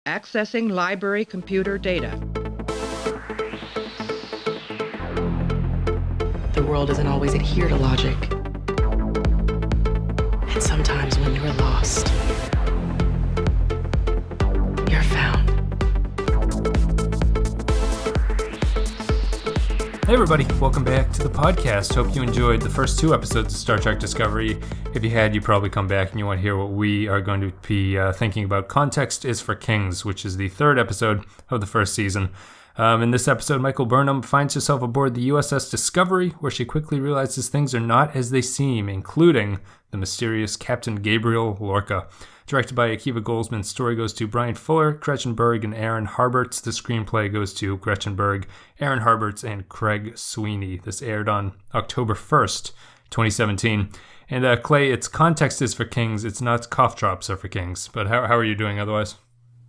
Accessing library computer data. The world doesn't always adhere to logic. And sometimes when you're lost, you're found. Hey everybody, welcome back to the podcast. Hope you enjoyed the first two episodes of Star Trek Discovery. If you had, you probably come back and you want to hear what we are going to be thinking about. Context is for Kings, which is the third episode of the first season. In this episode, Michael Burnham finds herself aboard the USS Discovery, where she quickly realizes things are not as they seem, including the mysterious Captain Gabriel Lorca. Directed by Akiva Goldsman, story goes to Brian Fuller, Gretchen Berg, and Aaron Harberts. The screenplay goes to Gretchen Berg, Aaron Harberts, and Craig Sweeney. This aired on October 1st, 2017. And Clay, its context is for Kings. It's not cough drops are for Kings. But how are you doing otherwise?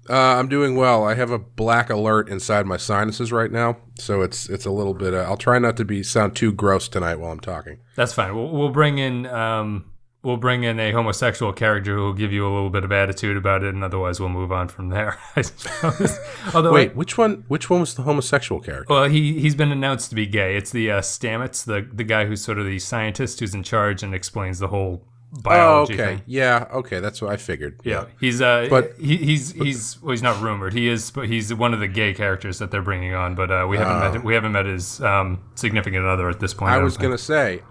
I'm doing well. I have a black alert inside my sinuses right now, so it's a little bit. I'll try not to sound too gross tonight while I'm talking. That's fine. We'll bring in a homosexual character who will give you a little bit of attitude about it, and otherwise we'll move on from there, I suppose. Wait, which one was the homosexual character? Well, he's been announced to be gay. It's the Stamets, the guy who's sort of the scientist who's in charge and explains the whole biology thing. Yeah, okay, that's what I figured. Yeah. He's not rumored. But he's one of the gay characters that they're bringing on, but we haven't met his significant other at this point. I was going to say,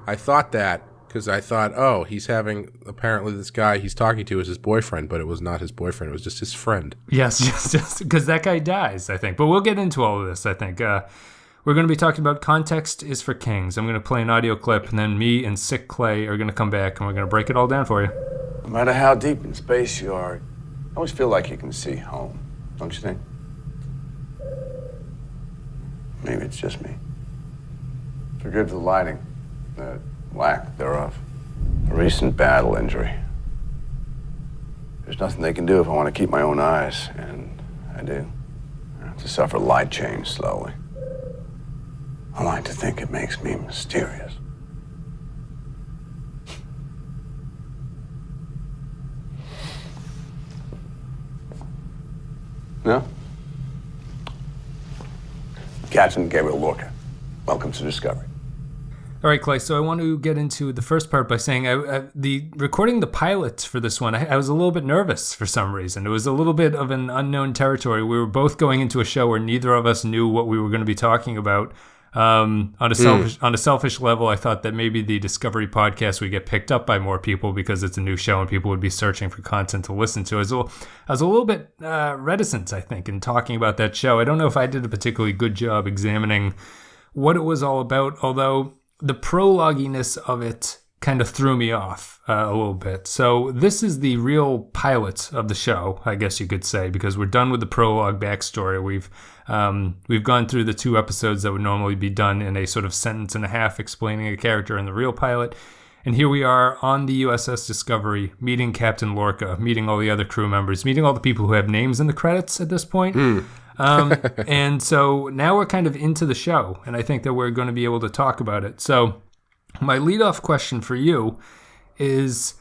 I thought that because I thought, he's having, apparently this guy he's talking to is his boyfriend, but it was not his boyfriend. It was just his friend. Yes, just because that guy dies, I think. But we'll get into all of this, I think. We're going to be talking about Context is for Kings. I'm going to play an audio clip, and then me and Sick Clay are going to come back, and we're going to break it all down for you. No matter how deep in space you are, I always feel like you can see home, don't you think? Maybe it's just me. Forgive the lighting, the lack thereof. A recent battle injury. There's nothing they can do if I want to keep my own eyes, and I do. I have to suffer light change slowly. I like to think it makes me mysterious. No? Captain Gabriel Lorca, welcome to Discovery. All right, Clay, so I want to get into the first part by saying recording the pilot for this one, I was a little bit nervous for some reason. It was a little bit of an unknown territory. We were both going into a show where neither of us knew what we were going to be talking about. On a selfish level, I thought that maybe the Discovery podcast would get picked up by more people because it's a new show and people would be searching for content to listen to. I was a little bit reticent, I think, in talking about that show. I don't know if I did a particularly good job examining what it was all about, although the prologuiness of it kind of threw me off a little bit. So this is the real pilot of the show, I guess you could say, because we're done with the prologue backstory. We've gone through the two episodes that would normally be done in a sort of sentence and a half explaining a character in the real pilot. And here we are on the USS Discovery, meeting Captain Lorca, meeting all the other crew members, meeting all the people who have names in the credits at this point. And so now we're kind of into the show, and I think that we're going to be able to talk about it. So my leadoff question for you is,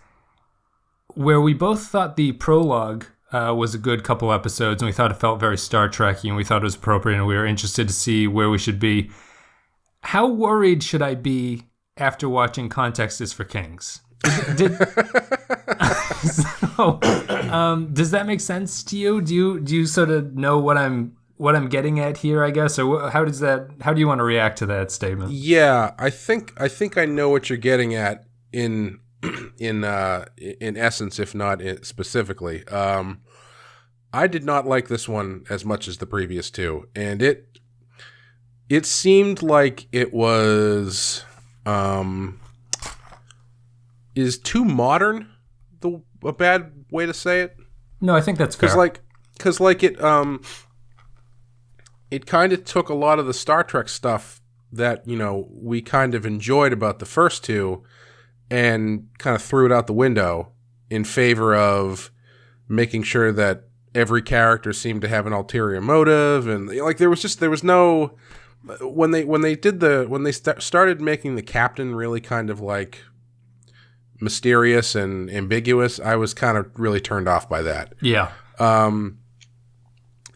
where we both thought the prologue was a good couple episodes, and we thought it felt very Star Trek-y, and we thought it was appropriate, and we were interested to see where we should be. How worried should I be after watching Context is for Kings? Does that make sense to you? Do you sort of know what I'm getting at here, I guess, or how do you want to react to that statement? Yeah, I think I know what you're getting at in essence, if not specifically. I did not like this one as much as the previous two, and it seemed like it was is too modern a bad way to say it? No, I think that's fair. Because it kind of took a lot of the Star Trek stuff that, we kind of enjoyed about the first two and kind of threw it out the window in favor of making sure that every character seemed to have an ulterior motive, and there was no when they started making the captain really kind of like mysterious and ambiguous, I was kind of really turned off by that. Yeah.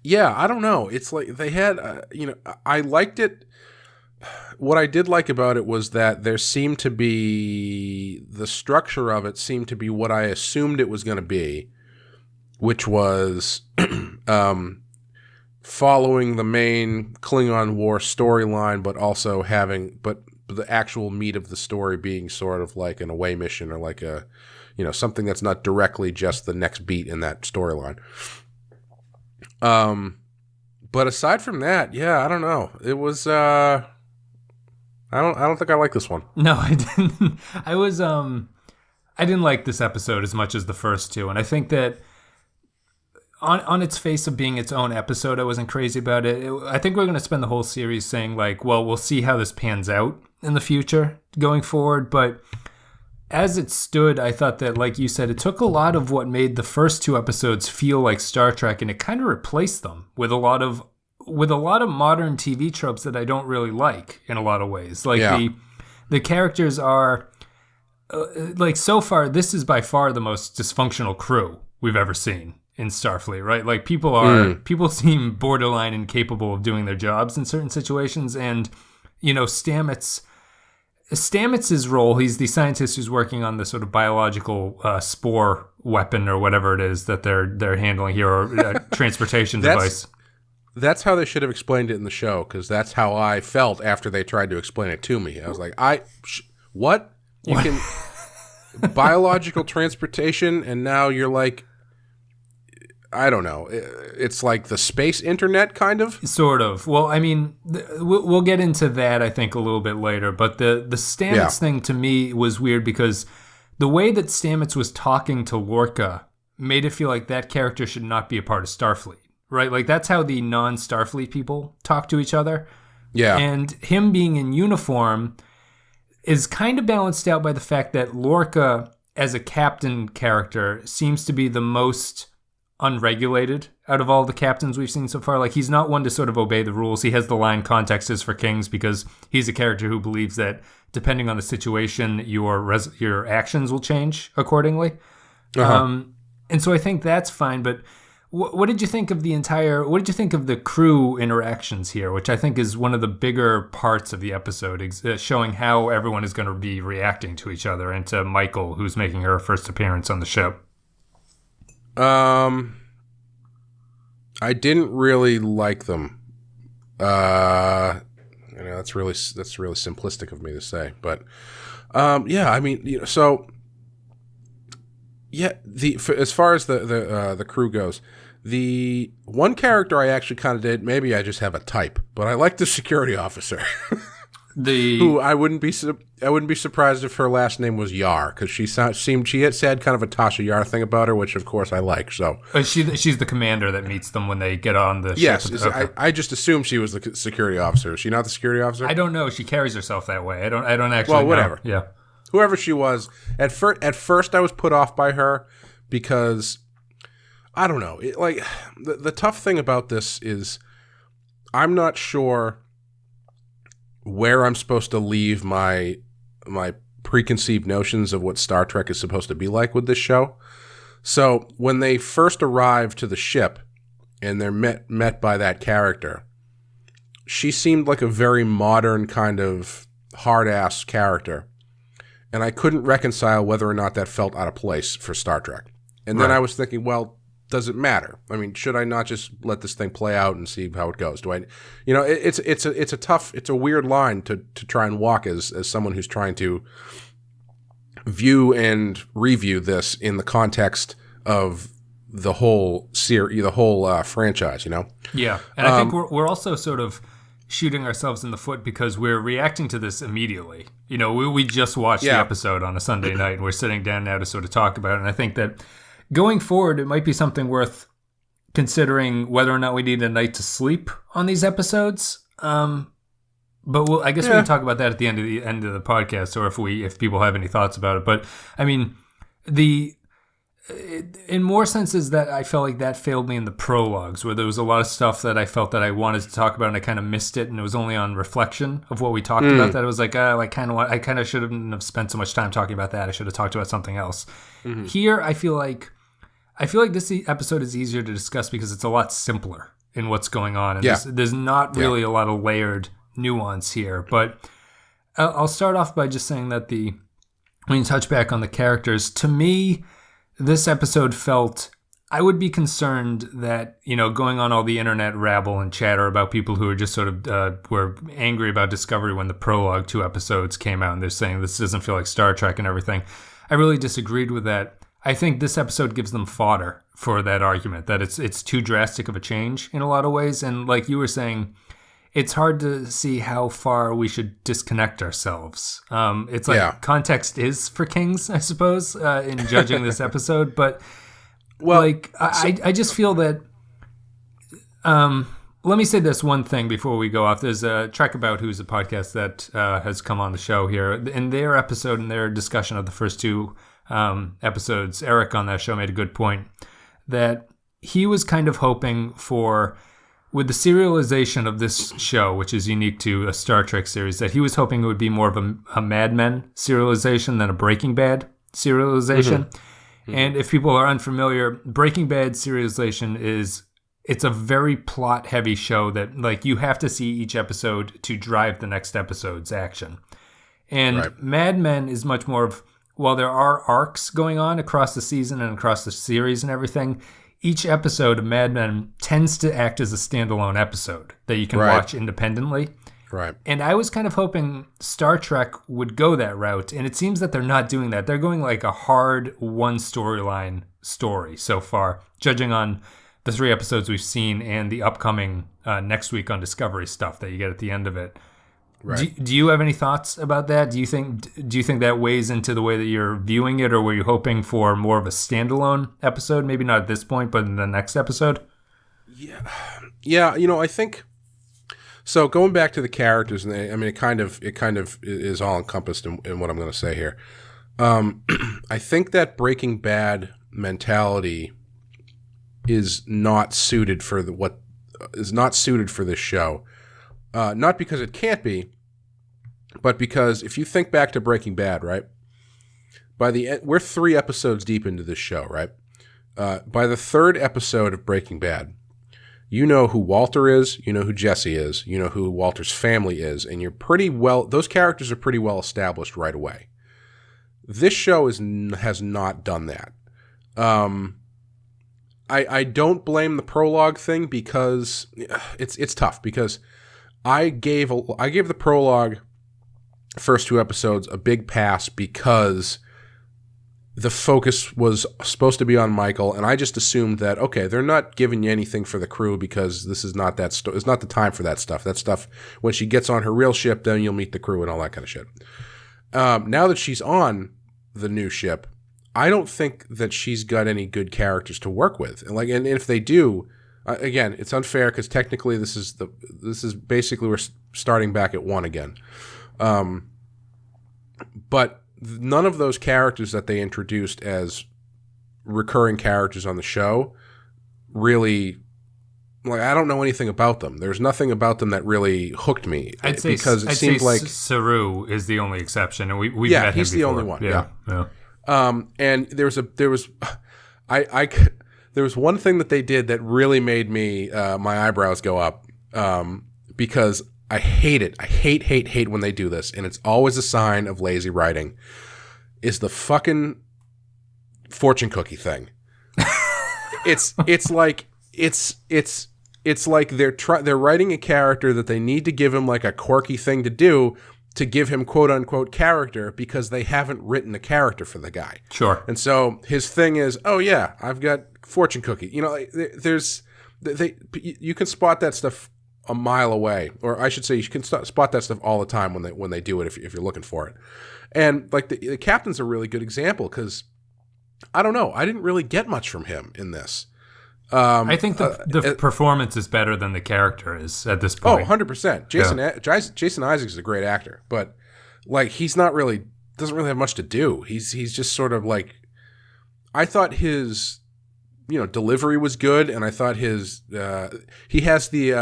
Yeah, I don't know. It's like they had, I liked it. What I did like about it was that there seemed to be, the structure of it seemed to be what I assumed it was going to be, which was following the main Klingon War storyline, but also but the actual meat of the story being sort of like an away mission or like a, something that's not directly just the next beat in that storyline. But aside from that, yeah, I don't know. It was, I don't think I like this one. No, I didn't. I didn't like this episode as much as the first two. And I think that on its face of being its own episode, I wasn't crazy about it. I think we're going to spend the whole series saying like, well, we'll see how this pans out in the future going forward. But as it stood, I thought that, like you said, it took a lot of what made the first two episodes feel like Star Trek, and it kind of replaced them with a lot of modern TV tropes that I don't really like in a lot of ways. Like the characters are like, so far, this is by far the most dysfunctional crew we've ever seen in Starfleet, right? Like people seem borderline incapable of doing their jobs in certain situations. And, Stamets's role, he's the scientist who's working on the sort of biological spore weapon or whatever it is that they're handling here, or transportation device. That's how they should have explained it in the show, because that's how I felt after they tried to explain it to me. I was like, what? You can biological transportation, and now you're like, I don't know. It's like the space internet, kind of? Sort of. Well, I mean, we'll get into that, I think, a little bit later. But the Stamets thing to me was weird, because the way that Stamets was talking to Lorca made it feel like that character should not be a part of Starfleet, right? Like, that's how the non-Starfleet people talk to each other. Yeah. And him being in uniform is kind of balanced out by the fact that Lorca, as a captain character, seems to be the most unregulated out of all the captains we've seen so far. Like, he's not one to sort of obey the rules. He has the line, "Context is for kings," because he's a character who believes that depending on the situation, your actions will change accordingly. Uh-huh. And so I think that's fine. But what did you think of what did you think of the crew interactions here, which I think is one of the bigger parts of the episode, showing how everyone is going to be reacting to each other, and to Michael, who's making her first appearance on the ship? I didn't really like them. That's really simplistic of me to say, but I mean, so yeah. As far as the crew goes, the one character I actually kind of did. Maybe I just have a type, but I like the security officer. Who I wouldn't be surprised if her last name was Yar, because she had said kind of a Tasha Yar thing about her, which of course I like. So she's the commander that meets them when they get on the ship. Yes, Okay. I just assumed she was the security officer. Is she not the security officer? I don't know. She carries herself that way. I don't actually. Well, whatever. Know. Yeah. Whoever she was, at first I was put off by her, because I don't know. The tough thing about this is I'm not sure where I'm supposed to leave my preconceived notions of what Star Trek is supposed to be like with this show. So when they first arrive to the ship and they're met by that character, she seemed like a very modern kind of hard-ass character, and I couldn't reconcile whether or not that felt out of place for Star Trek. And then I was thinking, well, does it matter? I mean, should I not just let this thing play out and see how it goes? Do I, it's a weird line to try and walk as someone who's trying to view and review this in the context of the whole series, the whole franchise, Yeah, and I think we're also sort of shooting ourselves in the foot, because we're reacting to this immediately. We just watched the episode on a Sunday night, and we're sitting down now to sort of talk about it. And I think that going forward, it might be something worth considering whether or not we need a night to sleep on these episodes. But I guess we can talk about that at the end of the podcast, or if people have any thoughts about it. But I mean, in more senses, that I felt like that failed me in the prologues, where there was a lot of stuff that I felt that I wanted to talk about, and I kind of missed it, and it was only on reflection of what we talked about that it was like, I kind of shouldn't have spent so much time talking about that. I should have talked about something else. Mm-hmm. Here, I feel like I feel like this episode is easier to discuss because it's a lot simpler in what's going on. And there's not really a lot of layered nuance here. But I'll start off by just saying that when you touch back on the characters, to me, this episode felt... I would be concerned that, going on all the internet rabble and chatter about people who are just sort of were angry about Discovery when the prologue 2 episodes came out, and they're saying this doesn't feel like Star Trek and everything. I really disagreed with that. I think this episode gives them fodder for that argument, that it's too drastic of a change in a lot of ways. And like you were saying, it's hard to see how far we should disconnect ourselves. It's like context is for kings, I suppose, in judging this episode, but... Well, I just feel that. Let me say this one thing before we go off. There's a Trek About, who's a podcast that has come on the show here. In their episode, in their discussion of the first 2 episodes, Eric on that show made a good point that he was kind of hoping for, with the serialization of this show, which is unique to a Star Trek series, that he was hoping it would be more of a Mad Men serialization than a Breaking Bad serialization. Mm-hmm. And if people are unfamiliar, Breaking Bad serialization it's a very plot-heavy show that, like, you have to see each episode to drive the next episode's action. And Mad Men is much more of, while there are arcs going on across the season and across the series and everything, each episode of Mad Men tends to act as a standalone episode that you can watch independently. Right. And I was kind of hoping Star Trek would go that route, and it seems that they're not doing that. They're going like a hard one storyline story so far, judging on the 3 episodes we've seen and the upcoming next week on Discovery stuff that you get at the end of it. Right. Do you have any thoughts about that? Do you think that weighs into the way that you're viewing it, or were you hoping for more of a standalone episode? Maybe not at this point, but in the next episode? Yeah. I think... So going back to the characters, and it kind of is all encompassed in what I'm going to say here. I think that Breaking Bad mentality is not suited for this show. Not because it can't be, but because if you think back to Breaking Bad, right? By the end, we're 3 episodes deep into this show, right? By the 3rd episode of Breaking Bad, you know who Walter is, you know who Jesse is, you know who Walter's family is, and those characters are pretty well established right away. This show has not done that. I don't blame the prologue thing because it's tough, because I gave the prologue first 2 episodes a big pass because the focus was supposed to be on Michael, and I just assumed that, okay, they're not giving you anything for the crew because this is not that it's not the time for that stuff. That stuff, when she gets on her real ship, then you'll meet the crew and all that kind of shit. Now that she's on the new ship, I don't think that she's got any good characters to work with. And if they do, again, it's unfair because technically this is basically we're starting back at 1 again. But none of those characters that they introduced as recurring characters on the show really, I don't know anything about them. There's nothing about them that really hooked me. I'd say Saru is the only exception, and we've met him before. He's the only one. Yeah. And there was one thing that they did that really made me my eyebrows go up because I hate it. I hate when they do this, and it's always a sign of lazy writing. Is the fucking fortune cookie thing? It's like they're writing a character that they need to give him like a quirky thing to do to give him quote unquote character because they haven't written a character for the guy. Sure. And so his thing is, oh yeah, I've got fortune cookie. You can spot that stuff a mile away, or I should say, you can spot that stuff all the time when they do it if you're looking for it. And like the captain's a really good example because I don't know, I didn't really get much from him in this. I think the performance is better than the character is at this point. Oh, 100%. Jason Isaacs is a great actor, but like doesn't really have much to do. He's just sort of like, I thought his delivery was good, and I thought he has the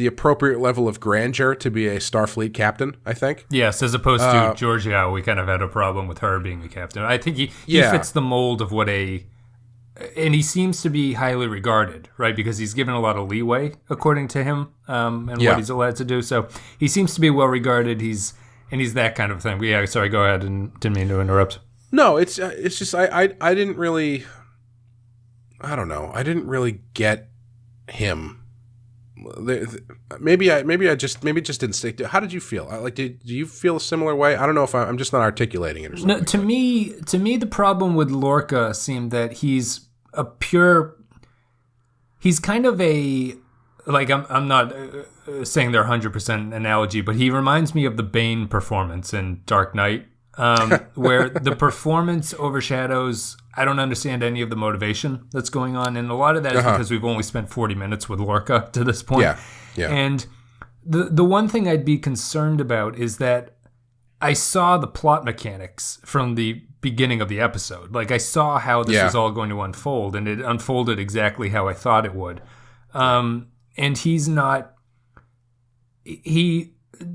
appropriate level of grandeur to be a Starfleet captain, I think. Yes, as opposed to Georgiou, we kind of had a problem with her being the captain. I think he fits the mold of what a and he seems to be highly regarded, right? Because he's given a lot of leeway, according to him, and what he's allowed to do. So he seems to be well regarded. He's that kind of thing. But yeah, sorry, go ahead, and didn't mean to interrupt. No, it's just I didn't really, I don't know, I didn't really get him. Maybe it just didn't stick. How did you feel? Like, do you feel a similar way? I don't know if I'm just not articulating it or something. No, to me, the problem with Lorca seemed that he's kind of a, like, I'm not saying they're 100% analogy, but he reminds me of the Bane performance in Dark Knight, where the performance overshadows. I don't understand any of the motivation that's going on, and a lot of that is because we've only spent 40 minutes with Lorca to this point. Yeah. And the one thing I'd be concerned about is that I saw the plot mechanics from the beginning of the episode. Like, I saw how this was all going to unfold, and it unfolded exactly how I thought it would. And he's not.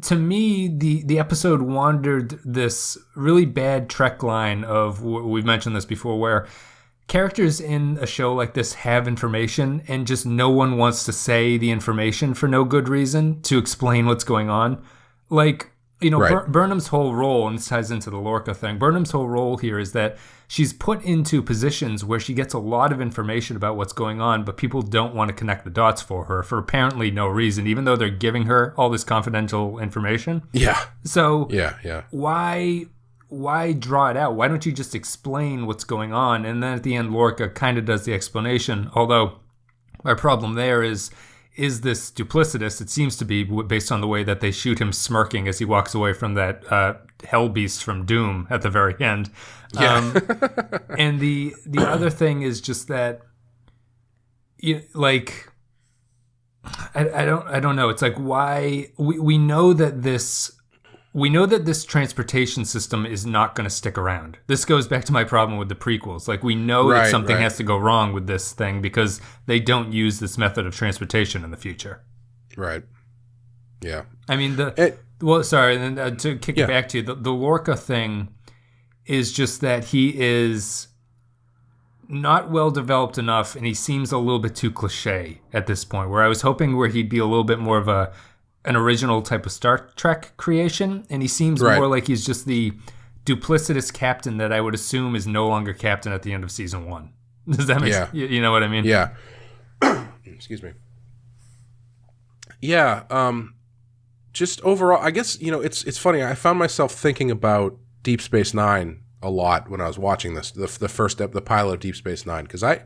To me, the episode wandered this really bad Trek line of, we've mentioned this before, where characters in a show like this have information and just no one wants to say the information for no good reason to explain what's going on. Like, you know, right. Burnham's whole role, and this ties into the Lorca thing, Burnham's whole role here is that she's put into positions where she gets a lot of information about what's going on, but people don't want to connect the dots for her for apparently no reason, even though they're giving her all this confidential information. Yeah. So why draw it out? Why don't you just explain what's going on? And then at the end, Lorca kind of does the explanation, although my problem there is this duplicitous? It seems to be, based on the way that they shoot him smirking as he walks away from that hell beast from Doom at the very end. Yeah. And the other thing is just that, like, I don't know. It's like, why we know that this transportation system is not going to stick around. This goes back to my problem with the prequels. Like, we know that something has to go wrong with this thing because they don't use this method of transportation in the future. Right. Yeah. I mean, to kick it back to you, the Lorca thing is just that he is not well developed enough, and he seems a little bit too cliche at this point, where I was hoping where he'd be a little bit more of an original type of Star Trek creation, and he seems more like he's just the duplicitous captain that I would assume is no longer captain at the end of season 1. Does that make sense? You know what I mean? Yeah. Excuse me. Yeah. Just overall, I guess, it's funny. I found myself thinking about Deep Space Nine a lot when I was watching this, the pilot of Deep Space Nine, because I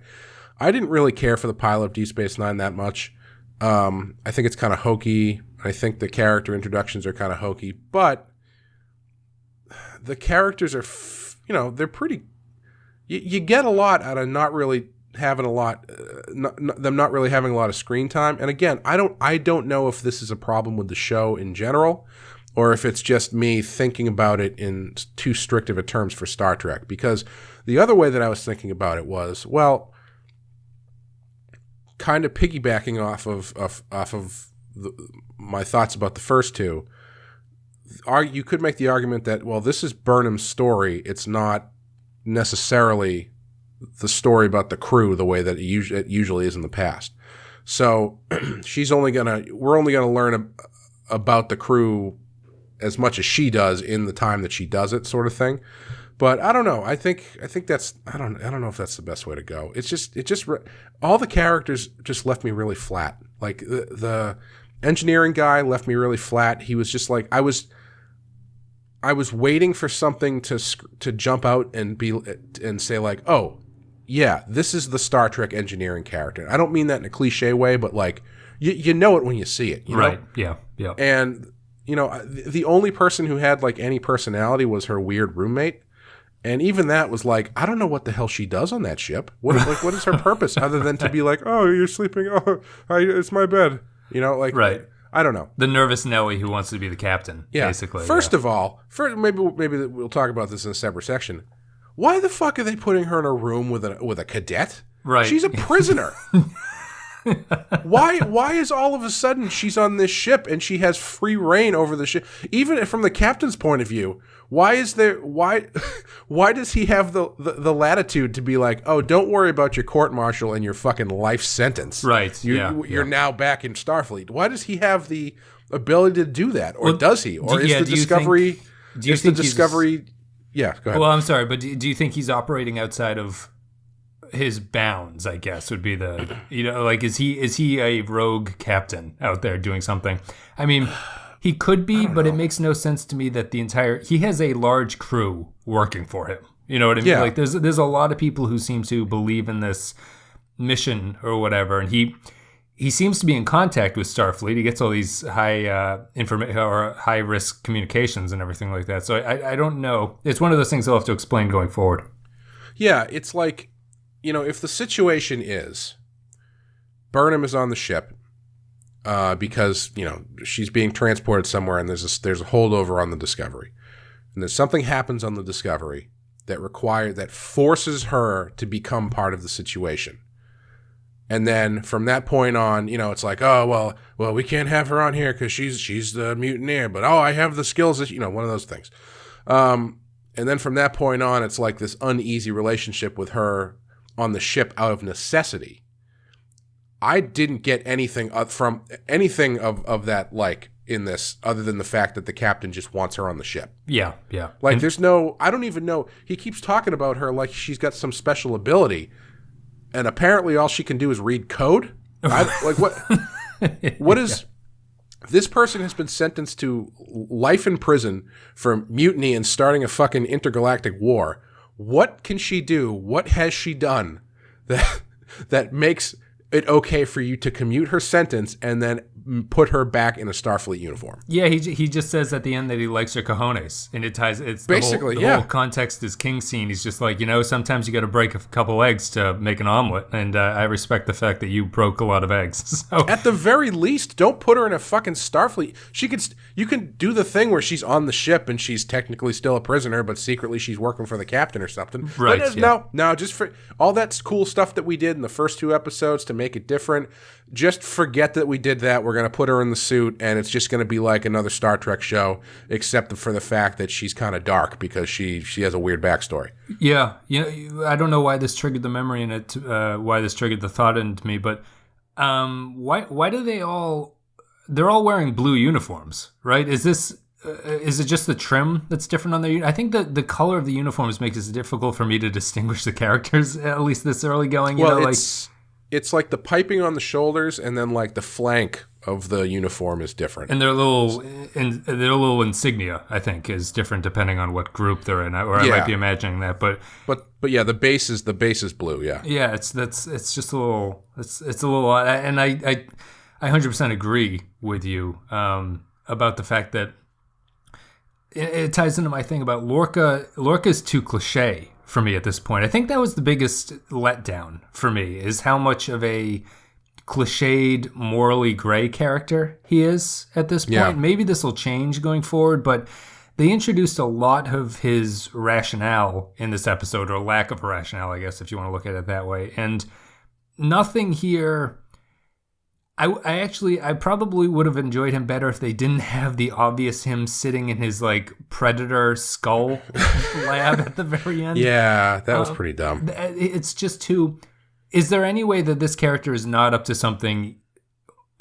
didn't really care for the pilot of Deep Space Nine that much. I think it's kind of hokey. I think the character introductions are kind of hokey, but the characters are, they're pretty. You get a lot out of not really having a lot, them not really having a lot of screen time. And again, I don't know if this is a problem with the show in general, or if it's just me thinking about it in too strict of a terms for Star Trek. Because the other way that I was thinking about it was, well, kind of piggybacking off of my thoughts about the first two, you could make the argument that, well, this is Burnham's story. It's not necessarily the story about the crew the way that it usually is in the past. So we're only gonna learn about the crew as much as she does in the time that she does it, sort of thing. But I don't know. I think that's, I don't know if that's the best way to go. It just all the characters just left me really flat. Like the engineering guy left me really flat. He was just like, I was waiting for something to jump out and say like, oh yeah, this is the Star Trek engineering character. I don't mean that in a cliche way, but like you know it when you see it, you know? Right? Yeah. And the only person who had like any personality was her weird roommate. And even that was like, I don't know what the hell she does on that ship. What is her purpose other than to be like, oh, you're sleeping. Oh, it's my bed. Right. I don't know. The nervous Nelly who wants to be the captain, basically. First of all, maybe we'll talk about this in a separate section. Why the fuck are they putting her in a room with a cadet? Right. She's a prisoner. Why is all of a sudden she's on this ship and she has free reign over the ship? Even from the captain's point of view, why does he have the latitude to be like, oh, don't worry about your court martial and your fucking life sentence. Right. You're now back in Starfleet. Why does he have the ability to do that? Or does he? Or is the Discovery... Yeah, go ahead. Well, I'm sorry, but do you think he's operating outside of his bounds, I guess, would be the, like, is he a rogue captain out there doing something? I mean, he could be, but it makes no sense to me that he has a large crew working for him. You know what I mean? Yeah. Like, there's a lot of people who seem to believe in this mission or whatever, and he seems to be in contact with Starfleet. He gets all these high information or high risk communications and everything like that. So I don't know. It's one of those things I'll have to explain going forward. Yeah, it's like, if the situation is Burnham is on the ship because, she's being transported somewhere and there's a holdover on the Discovery. And then something happens on the Discovery that forces her to become part of the situation. And then from that point on, it's like, oh, well, we can't have her on here because she's the mutineer. But, I have the skills that, one of those things. And then from that point on, it's like this uneasy relationship with her on the ship out of necessity. I didn't get anything from anything of that, like, in this, other than the fact that the captain just wants her on the ship. Yeah. Like, I don't even know. He keeps talking about her like she's got some special ability. And apparently all she can do is read code? What is... This person has been sentenced to life in prison for mutiny and starting a fucking intergalactic war. What can she do? What has she done that makes it okay for you to commute her sentence and then put her back in a Starfleet uniform? Yeah, he just says at the end that he likes her cojones, and it's basically the whole context is King scene. He's just like, sometimes you got to break a couple eggs to make an omelet, and I respect the fact that you broke a lot of eggs. So at the very least, don't put her in a fucking Starfleet. You can do the thing where she's on the ship and she's technically still a prisoner, but secretly she's working for the captain or something. Right? No, just for all that cool stuff that we did in the first 2 episodes to make it different. Just forget that we did that. We're going to put her in the suit, and it's just going to be like another Star Trek show, except for the fact that she's kind of dark because she has a weird backstory. Yeah. I don't know why this triggered the memory in it, why this triggered the thought into me, but why do they're all wearing blue uniforms, right? Is it just the trim that's different on their? I think that the color of the uniforms makes it difficult for me to distinguish the characters, at least this early going. It's like the piping on the shoulders, and then like the flank of the uniform is different. And their little insignia, I think, is different depending on what group they're in. Or I might be imagining that, but yeah, the base is blue. Yeah. Yeah, it's just a little it's a little odd, and I 100% agree with you about the fact that it ties into my thing about Lorca. Lorca's too cliche for me at this point. I think that was the biggest letdown for me, is how much of a cliched, morally gray character he is at this point. Yeah. Maybe this will change going forward, but they introduced a lot of his rationale in this episode, or lack of rationale, I guess, if you want to look at it that way. And nothing here... I probably would have enjoyed him better if they didn't have the obvious him sitting in his like predator skull lab at the very end. Yeah, that was pretty dumb. It's just too... Is there any way that this character is not up to something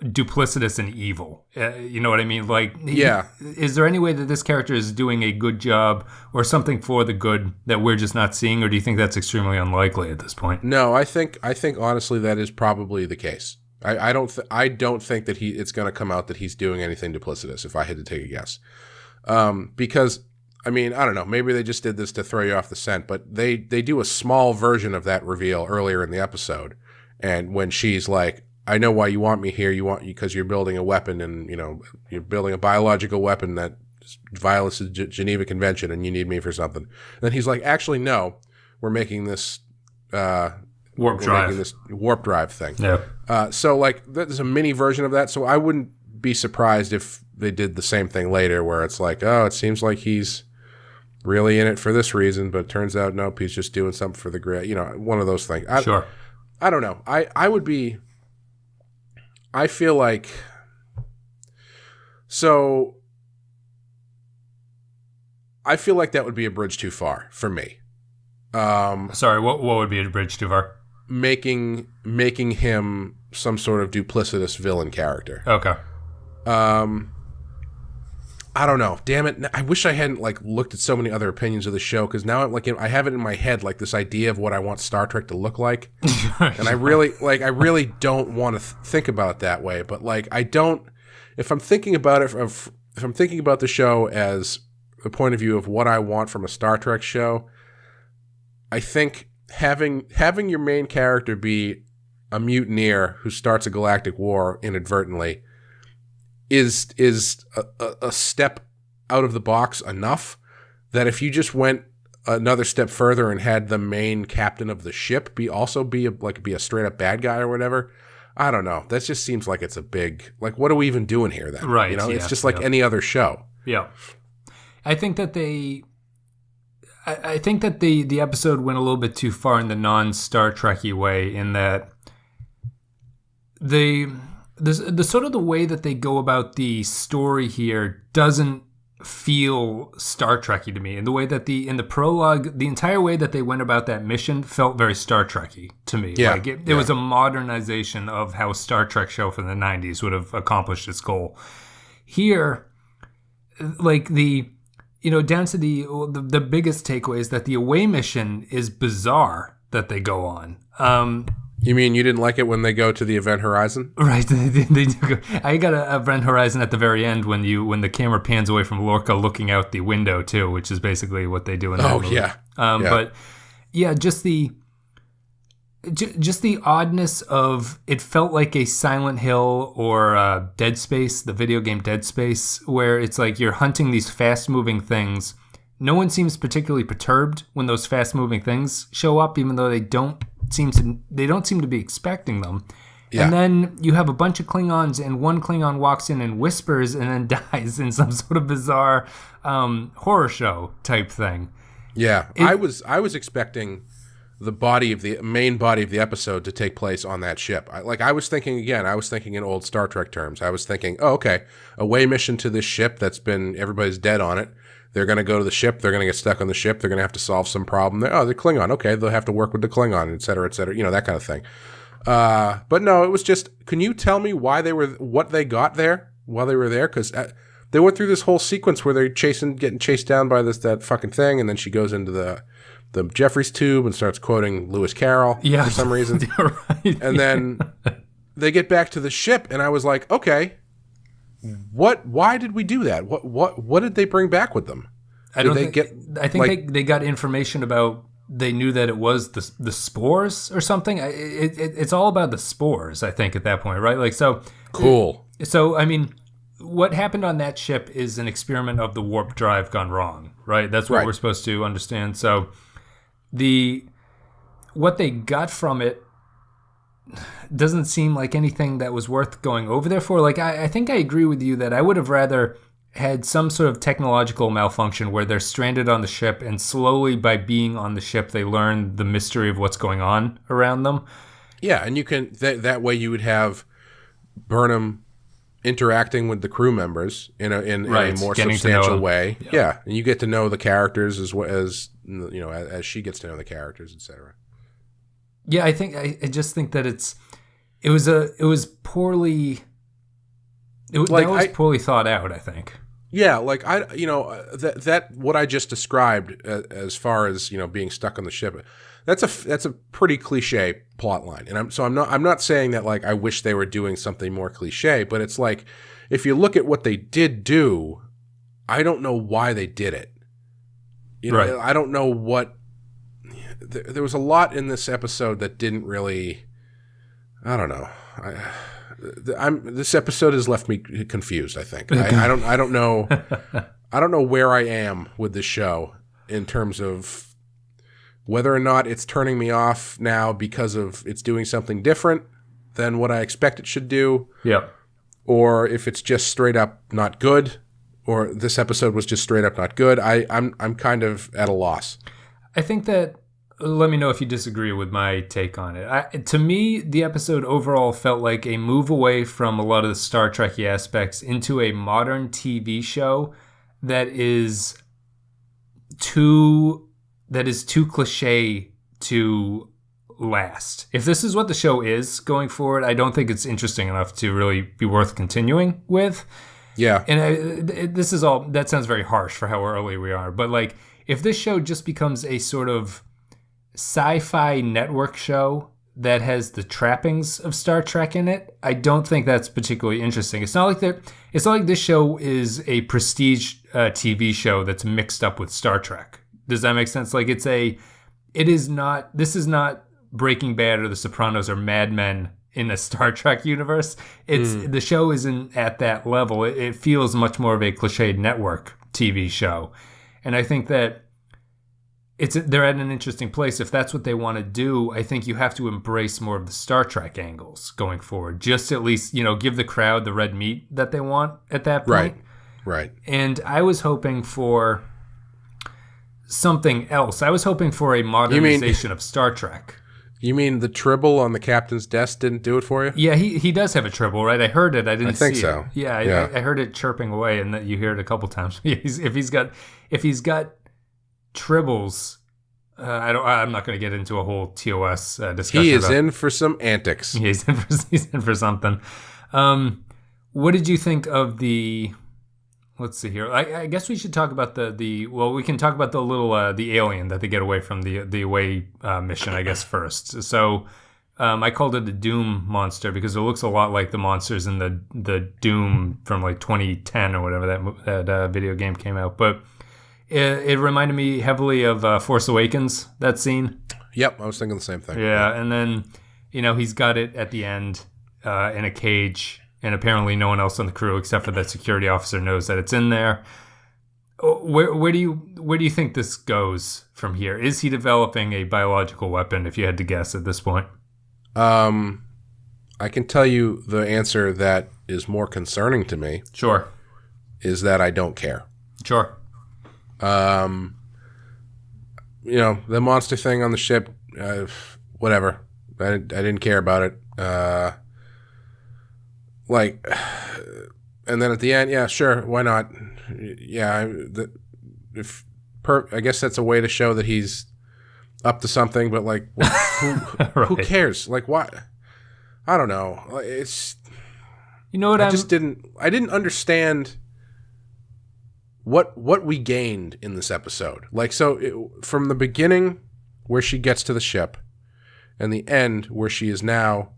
duplicitous and evil? You know what I mean? Like, is there any way that this character is doing a good job or something for the good that we're just not seeing, or do you think that's extremely unlikely at this point? No, I think honestly that is probably the case. I don't think that it's going to come out that he's doing anything duplicitous, if I had to take a guess. Because, I mean, I don't know, maybe they just did this to throw you off the scent, but they do a small version of that reveal earlier in the episode. And when she's like, I know why you want me here, because you're building a weapon, and, you're building a biological weapon that violates the Geneva Convention, and you need me for something. And then he's like, actually, no, we're making this... warp drive thing. Yeah. So like there's a mini version of that. So I wouldn't be surprised if they did the same thing later, where it's like, oh, it seems like he's really in it for this reason, but it turns out nope, he's just doing something for the grid. One of those things. Sure. I don't know. I would be I feel like that would be a bridge too far for me. Sorry, what would be a bridge too far? Making him some sort of duplicitous villain character. Okay. I don't know. Damn it! I wish I hadn't looked at so many other opinions of the show, because now I have it in my head this idea of what I want Star Trek to look like, and I really don't want to think about it that way. But I don't. If I'm thinking about it, if I'm thinking about the show as the point of view of what I want from a Star Trek show, I think having your main character be a mutineer who starts a galactic war inadvertently is a step out of the box enough that if you just went another step further and had the main captain of the ship be a straight up bad guy or whatever, I don't know. That just seems like it's a big, what are we even doing here then? Right. It's just like any other show. Yeah. I think that the episode went a little bit too far in the non-Star Trek-y way, in that the sort of the way that they go about the story here doesn't feel Star Trek-y to me. In the way that in the prologue, the entire way that they went about that mission felt very Star Trek-y to me. Yeah. It was a modernization of how a Star Trek show from the 90s would have accomplished its goal. Here, down to the biggest takeaway is that the away mission is bizarre that they go on. You mean you didn't like it when they go to the Event Horizon? Right. They do go. I got a Event Horizon at the very end when the camera pans away from Lorca looking out the window too, which is basically what they do in that movie. Yeah. But yeah, just the oddness of it felt like a Silent Hill or Dead Space, the video game Dead Space, where it's like you're hunting these fast-moving things. No one seems particularly perturbed when those fast-moving things show up, even though they don't seem to be expecting them. Yeah. And then you have a bunch of Klingons, and one Klingon walks in and whispers and then dies in some sort of bizarre horror show type thing. Yeah, I was expecting the main body of the episode to take place on that ship. I was thinking in old Star Trek terms. I was thinking, oh, okay, away mission to this ship everybody's dead on it. They're going to go to the ship. They're going to get stuck on the ship. They're going to have to solve some problem. They're Klingon. Okay, they'll have to work with the Klingon, et cetera, that kind of thing. But no, it was just, can you tell me what they got there while they were there? Because they went through this whole sequence where they're getting chased down by that fucking thing, and then she goes into the Jeffries tube and starts quoting Lewis Carroll for some reason. Right. And then they get back to the ship, and I was like, okay, why did we do that? What did they bring back with them? I think they got information about, they knew that it was the spores or something. It's all about the spores, I think, at that point, right? So cool. So I mean, what happened on that ship is an experiment of the warp drive gone wrong, right? That's what we're supposed to understand. So what they got from it doesn't seem like anything that was worth going over there for. I think I agree with you that I would have rather had some sort of technological malfunction where they're stranded on the ship, and slowly by being on the ship they learn the mystery of what's going on around them. Yeah, and you can that way you would have Burnham interacting with the crew members in a more substantial way. Yeah, and you get to know the characters as well as as she gets to know the characters, etc. Yeah, I just think that it was poorly poorly thought out, I think. Yeah, that what I just described as far as being stuck on the ship, that's a pretty cliche plot line, and I'm not saying that I wish they were doing something more cliche, but it's like, if you look at what they did do, I don't know why they did it. Right. I don't know what. There was a lot in this episode that didn't really. I don't know. This episode has left me confused, I think. I don't know. I don't know where I am with this show in terms of whether or not it's turning me off now because of it's doing something different than what I expect it should do. Yeah. Or if it's just straight up not good, or this episode was just straight up not good. I'm kind of at a loss. I think that let me know if you disagree with my take on it. To me, the episode overall felt like a move away from a lot of the Star Trek-y aspects into a modern TV show that is too cliche to last. If this is what the show is going forward, I don't think it's interesting enough to really be worth continuing with. Yeah. And this is all, that sounds very harsh for how early we are, but like, if this show just becomes a sort of sci-fi network show that has the trappings of Star Trek in it, I don't think that's particularly interesting. It's not like this show is a prestige TV show that's mixed up with Star Trek. Does that make sense? Like this is not Breaking Bad or The Sopranos or Mad Men in a Star Trek universe. The show isn't at that level. It feels much more of a cliched network TV show. And I think that they're at an interesting place. If that's what they want to do, I think you have to embrace more of the Star Trek angles going forward. Just at least, give the crowd the red meat that they want at that point. Right. And I was hoping for something else. I was hoping for a modernization of Star Trek. You mean the tribble on the captain's desk didn't do it for you? Yeah, he does have a tribble, right? I heard it. I didn't see it. I think so. Yeah, I heard it chirping away, and that you hear it a couple times. If he's got tribbles, I'm not going to get into a whole TOS discussion. He is in for some antics. He's in for something. What did you think of the? Let's see here. I guess we should talk about we can talk about the little the alien that they get away from the away mission, I guess, first. So I called it the Doom monster because it looks a lot like the monsters in the Doom from like 2010 or whatever that video game came out. But it reminded me heavily of Force Awakens, that scene. Yep, I was thinking the same thing. Yeah, and then he's got it at the end in a cage. And apparently no one else on the crew except for that security officer knows that it's in there. Where do you think this goes from here? Is he developing a biological weapon, if you had to guess at this point? I can tell you the answer that is more concerning to me. Sure. Is that I don't care. Sure. The monster thing on the ship, whatever. I didn't care about it. And then at the end, yeah, sure, why not? Yeah, I guess that's a way to show that he's up to something. But like, who cares? Like, what? I don't know. It's I didn't understand what we gained in this episode. Like, from the beginning where she gets to the ship, and the end where she is now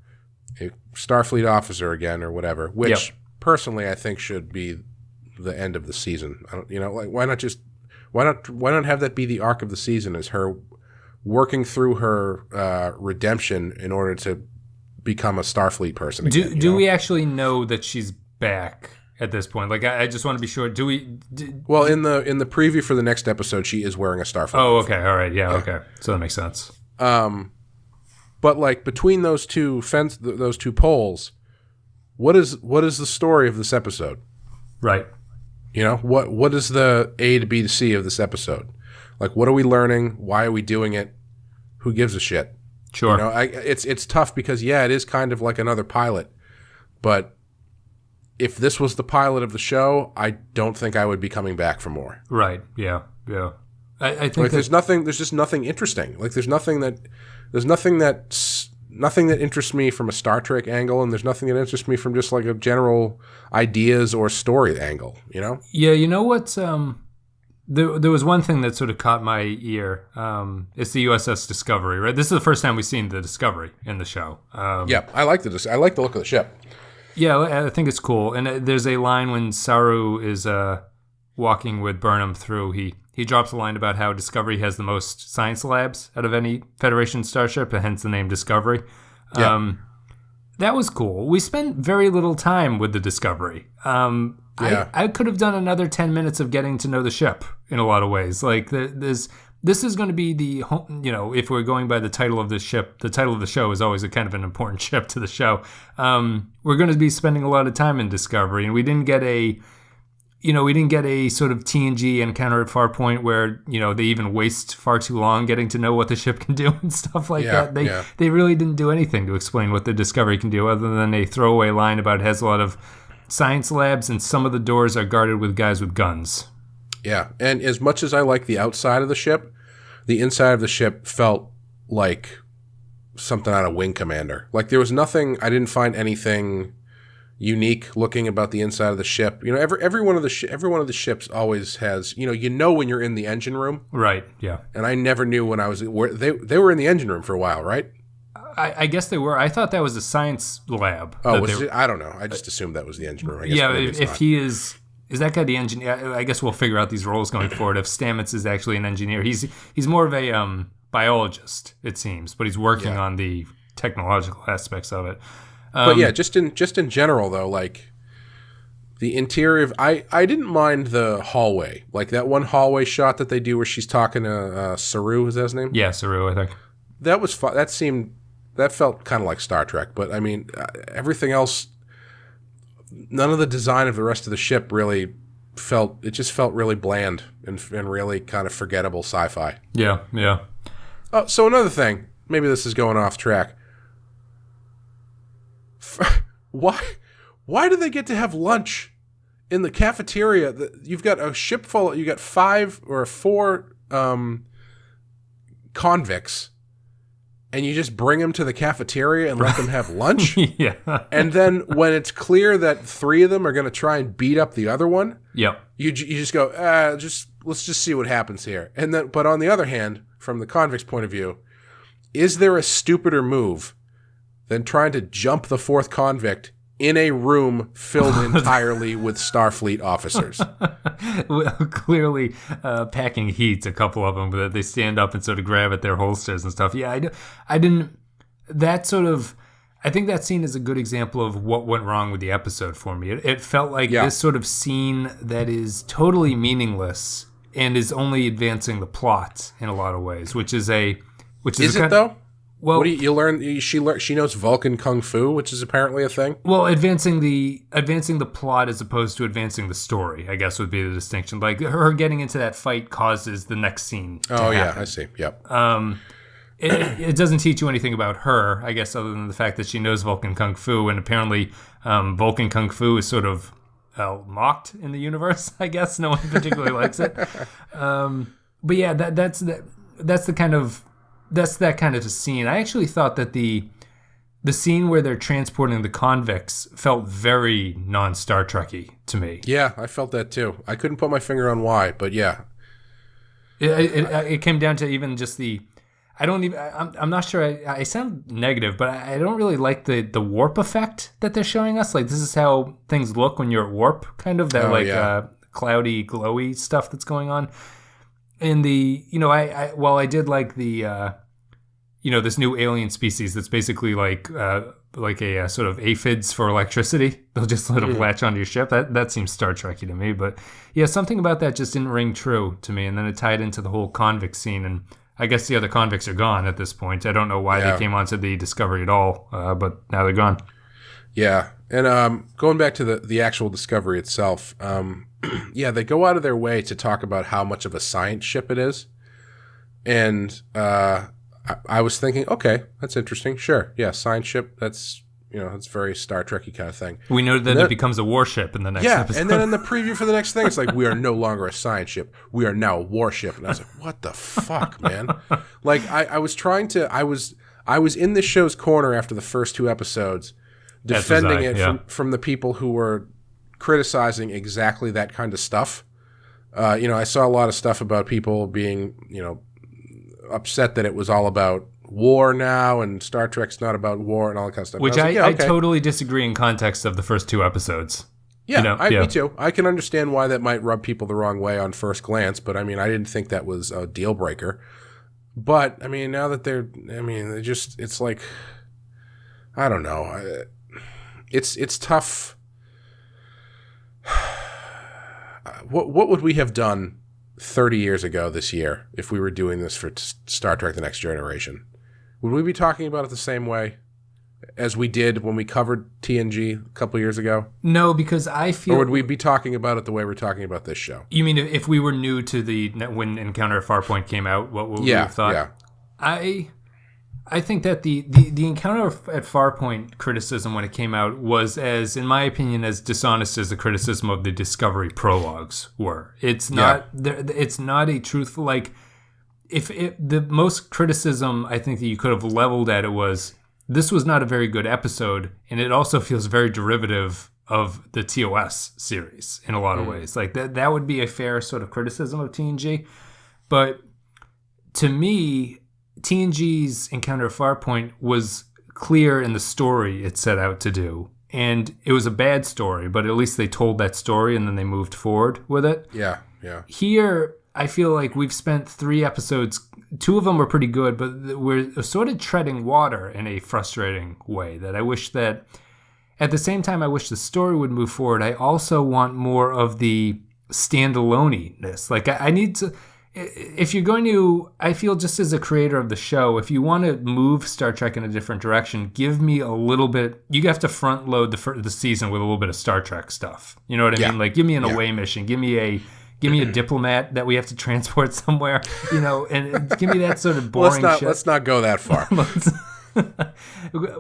a Starfleet officer again or whatever, which personally I think should be the end of the season. Why not have that be the arc of the season, as her working through her redemption in order to become a Starfleet person again, do we actually know that she's back at this point? Like, I just want to be sure. Do we? Well, in the preview for the next episode, she is wearing a Starfleet. Oh, okay, all right, yeah, okay, so that makes sense. But like between those two poles, what is the story of this episode? Right. What is the A to B to C of this episode? Like, what are we learning? Why are we doing it? Who gives a shit? Sure. It's tough because it is kind of like another pilot, but if this was the pilot of the show, I don't think I would be coming back for more. Right. Yeah. I think there's just nothing interesting. Like, there's nothing that interests me from a Star Trek angle, and there's nothing that interests me from just like a general ideas or story angle, Yeah, you know what? There was one thing that sort of caught my ear. It's the USS Discovery, right? This is the first time we've seen the Discovery in the show. Yeah, I like the look of the ship. Yeah, I think it's cool. And there's a line when Saru is walking with Burnham through. He drops a line about how Discovery has the most science labs out of any Federation starship, and hence the name Discovery. Yeah. That was cool. We spent very little time with the Discovery. I could have done another 10 minutes of getting to know the ship in a lot of ways. Like, this is going to be the, if we're going by the title of the ship, the title of the show is always a kind of an important ship to the show. We're going to be spending a lot of time in Discovery, and we didn't get a we didn't get a sort of TNG encounter at Farpoint where, they even waste far too long getting to know what the ship can do and stuff like that. They really didn't do anything to explain what the Discovery can do other than a throwaway line about it has a lot of science labs and some of the doors are guarded with guys with guns. Yeah, and as much as I like the outside of the ship, the inside of the ship felt like something out of Wing Commander. Like there was nothing, I didn't find anything unique looking about the inside of the ship. Every one of the ships always has, when you're in the engine room. Right, yeah. And I never knew when I was, they were in the engine room for a while, right? I guess they were. I thought that was a science lab. Oh, I don't know. I just assumed that was the engine room. I guess if he is that guy the engineer? I guess we'll figure out these roles going forward. If Stamets is actually an engineer, he's more of a biologist, it seems, but he's working on the technological aspects of it. But yeah, just in general though, like the interior of I didn't mind the hallway, like that one hallway shot that they do where she's talking to Saru. Is that his name? Yeah, Saru. I think that was fun. That felt kind of like Star Trek. But I mean, everything else, none of the design of the rest of the ship really felt. It just felt really bland and really kind of forgettable sci-fi. Yeah, yeah. Oh, so another thing. Maybe this is going off track. Why do they get to have lunch in the cafeteria? You've got a ship full. You got 5 or 4 convicts, and you just bring them to the cafeteria and let them have lunch. Yeah. And then when it's clear that 3 of them are going to try and beat up the other one, yep, you just go, let's just see what happens here. And then, but on the other hand, from the convict's point of view, is there a stupider move than trying to jump the 4th convict in a room filled entirely with Starfleet officers? Well, clearly packing heat, a couple of them, but they stand up and sort of grab at their holsters and stuff. Yeah, I didn't. That sort of. I think that scene is a good example of what went wrong with the episode for me. It felt like this sort of scene that is totally meaningless and is only advancing the plot in a lot of ways, which is it though? Well, what do you learn? She knows Vulcan Kung Fu, which is apparently a thing. Well, advancing the plot as opposed to advancing the story, I guess, would be the distinction. Like her getting into that fight causes the next scene to happen. I see. Yep. It doesn't teach you anything about her, I guess, other than the fact that she knows Vulcan Kung Fu, and apparently Vulcan Kung Fu is sort of mocked in the universe. I guess no one particularly likes it. But yeah, that's that kind of a scene. I actually thought that the scene where they're transporting the convicts felt very non-Star Trek-y to me. Yeah, I felt that too. I couldn't put my finger on why, but yeah. It came down to even just the... I'm not sure. I sound negative, but I don't really like the warp effect that they're showing us. Like, this is how things look when you're at warp, kind of. That cloudy, glowy stuff that's going on. And while I did like the... this new alien species that's basically like a sort of aphids for electricity. They'll just sort of latch onto your ship. That seems Star Trek-y to me. But yeah, something about that just didn't ring true to me. And then it tied into the whole convict scene. And I guess the other convicts are gone at this point. I don't know why they came onto the Discovery at all, but now they're gone. Yeah. And going back to the actual Discovery itself, they go out of their way to talk about how much of a science ship it is. And... I was thinking, okay, that's interesting. Sure, yeah, science ship. That's it's very Star Trek-y kind of thing. We know that it becomes a warship in the next episode. Yeah, and then in the preview for the next thing, it's like, we are no longer a science ship. We are now a warship. And I was like, what the fuck, man? Like, I was in this show's corner after the first 2 episodes, defending it from the people who were criticizing exactly that kind of stuff. I saw a lot of stuff about people being, upset that it was all about war now and Star Trek's not about war and all that kind of stuff. Which I totally disagree in context of the first 2 episodes. Yeah, me too. I can understand why that might rub people the wrong way on first glance, but I mean, I didn't think that was a deal breaker. But I mean, now that it's like, I don't know. It's tough. What would we have done 30 years ago this year if we were doing this for Star Trek The Next Generation? Would we be talking about it the same way? as we did when we covered TNG a couple years ago? No, because I feel... Or would we be talking about it the way we're talking about this show? You mean if we were new to when Encounter at Farpoint came out, what would we have thought? Yeah. I think that the Encounter at Farpoint criticism when it came out was, as in my opinion, as dishonest as the criticism of the Discovery prologues were. It's not it's not a truthful, like, if the most criticism I think that you could have leveled at it was, this was not a very good episode, and it also feels very derivative of the TOS series in a lot of ways. Like that would be a fair sort of criticism of TNG. But to me, TNG's Encounter at Farpoint was clear in the story it set out to do. And it was a bad story, but at least they told that story and then they moved forward with it. Yeah. Here, I feel like we've spent 3 episodes. 2 of them were pretty good, but we're sort of treading water in a frustrating way that I wish that, at the same time I wish the story would move forward, I also want more of the standalone-ness. Like, I need to... If you're going to, I feel just as a creator of the show, if you want to move Star Trek in a different direction, give me a little bit. You have to front load the season with a little bit of Star Trek stuff. You know what I mean? Like, give me an away mission. Give me a diplomat that we have to transport somewhere. You know, and give me that sort of boring shit. Let's not go that far.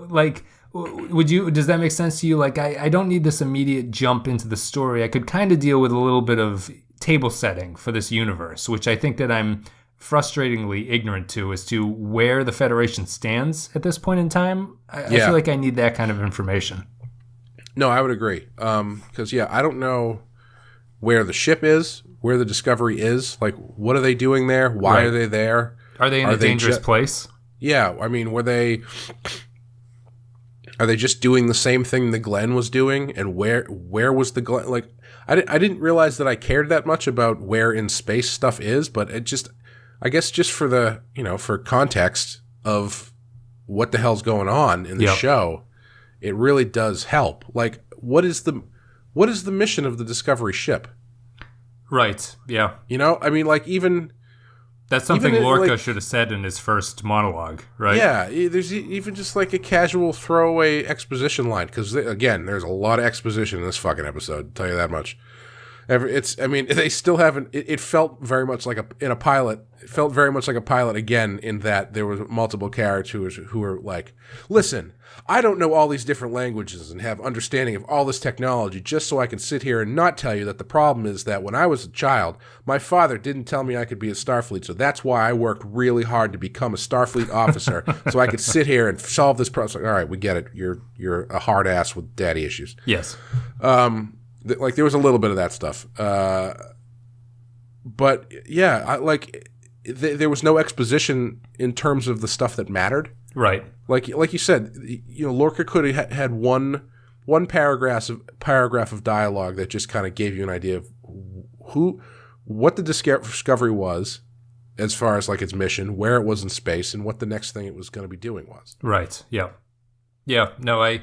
Like, does that make sense to you? Like, I don't need this immediate jump into the story. I could kind of deal with a little bit of table setting for this universe, which I think that I'm frustratingly ignorant to, as to where the Federation stands at this point in time. I feel like I need that kind of information. No, I would agree. Because, I don't know where the ship is, where the Discovery is. Like, what are they doing there? Why are they there? Are they in a dangerous place? Yeah, I mean, are they just doing the same thing the Glenn was doing? And where was the Glenn? Like, I didn't realize that I cared that much about where in space stuff is, but it just, I guess just for the, for context of what the hell's going on in the show, it really does help. Like, what is the mission of the Discovery ship? Right. Yeah. I mean, like, even... That's something Lorca should have said in his first monologue, right? Yeah, there's even just like a casual throwaway exposition line, because again, there's a lot of exposition in this fucking episode. I'll tell you that much. They still haven't. It felt very much like a pilot. It felt very much like a pilot again, in that there was multiple characters who were like, "Listen, I don't know all these different languages and have understanding of all this technology just so I can sit here and not tell you that the problem is that when I was a child, my father didn't tell me I could be a Starfleet, so that's why I worked really hard to become a Starfleet officer so I could sit here and solve this problem." All right, we get it. You're a hard ass with daddy issues. Yes. Like, there was a little bit of that stuff. But yeah, there was no exposition in terms of the stuff that mattered. Right. Like you said, Lorca could have had one paragraph of dialogue that just kind of gave you an idea of what the Discovery was, as far as like its mission, where it was in space, and what the next thing it was going to be doing was. Right. Yeah. Yeah. No, I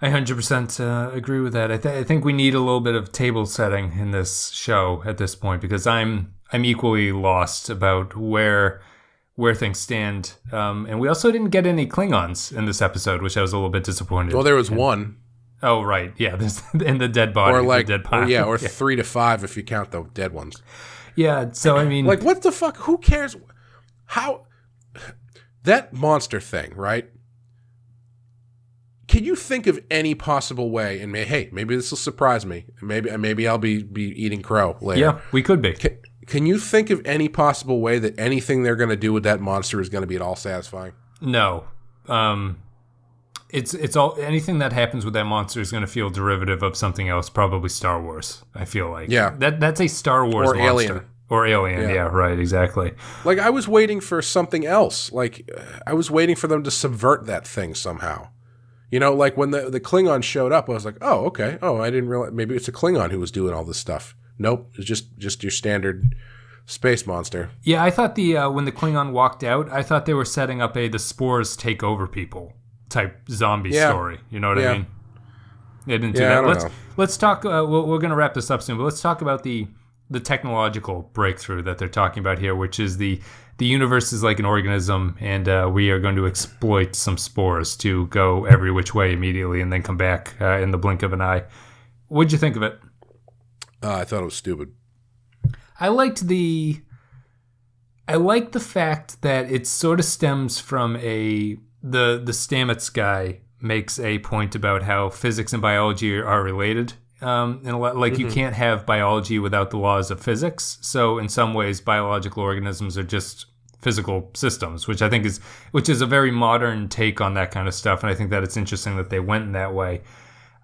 100% agree with that. I think we need a little bit of table setting in this show at this point, because I'm equally lost about where things stand. And we also didn't get any Klingons in this episode, which I was a little bit disappointed. Well, there was one. Oh, right. Yeah, there's in the dead body. Or like, the dead pile. or 3 to 5 if you count the dead ones. Yeah, so I mean... Like, what the fuck? Who cares? How... That monster thing, right? Can you think of any possible way, and maybe this will surprise me, maybe I'll be eating crow later. Yeah, we could be. Can you think of any possible way that anything they're going to do with that monster is going to be at all satisfying? No. It's all, anything that happens with that monster is going to feel derivative of something else, probably Star Wars, I feel like. Yeah. That's a Star Wars or monster. Alien. Or Alien, yeah, right, exactly. Like, I was waiting for something else. Like, I was waiting for them to subvert that thing somehow. Like when the Klingon showed up, I was like, oh, okay. Oh, I didn't realize. Maybe it's a Klingon who was doing all this stuff. Nope, it's just your standard space monster. Yeah, I thought when the Klingon walked out, I thought they were setting up the spores take over people type zombie story. You know what I mean? They didn't do that. Let's talk. We're going to wrap this up soon, but let's talk about the the technological breakthrough that they're talking about here, which is the universe is like an organism, and we are going to exploit some spores to go every which way immediately and then come back in the blink of an eye. What'd you think of it? I thought it was stupid. I liked the fact that it sort of stems from the Stamets guy makes a point about how physics and biology are related. And you can't have biology without the laws of physics. So in some ways, biological organisms are just physical systems, which is a very modern take on that kind of stuff. And I think that it's interesting that they went in that way.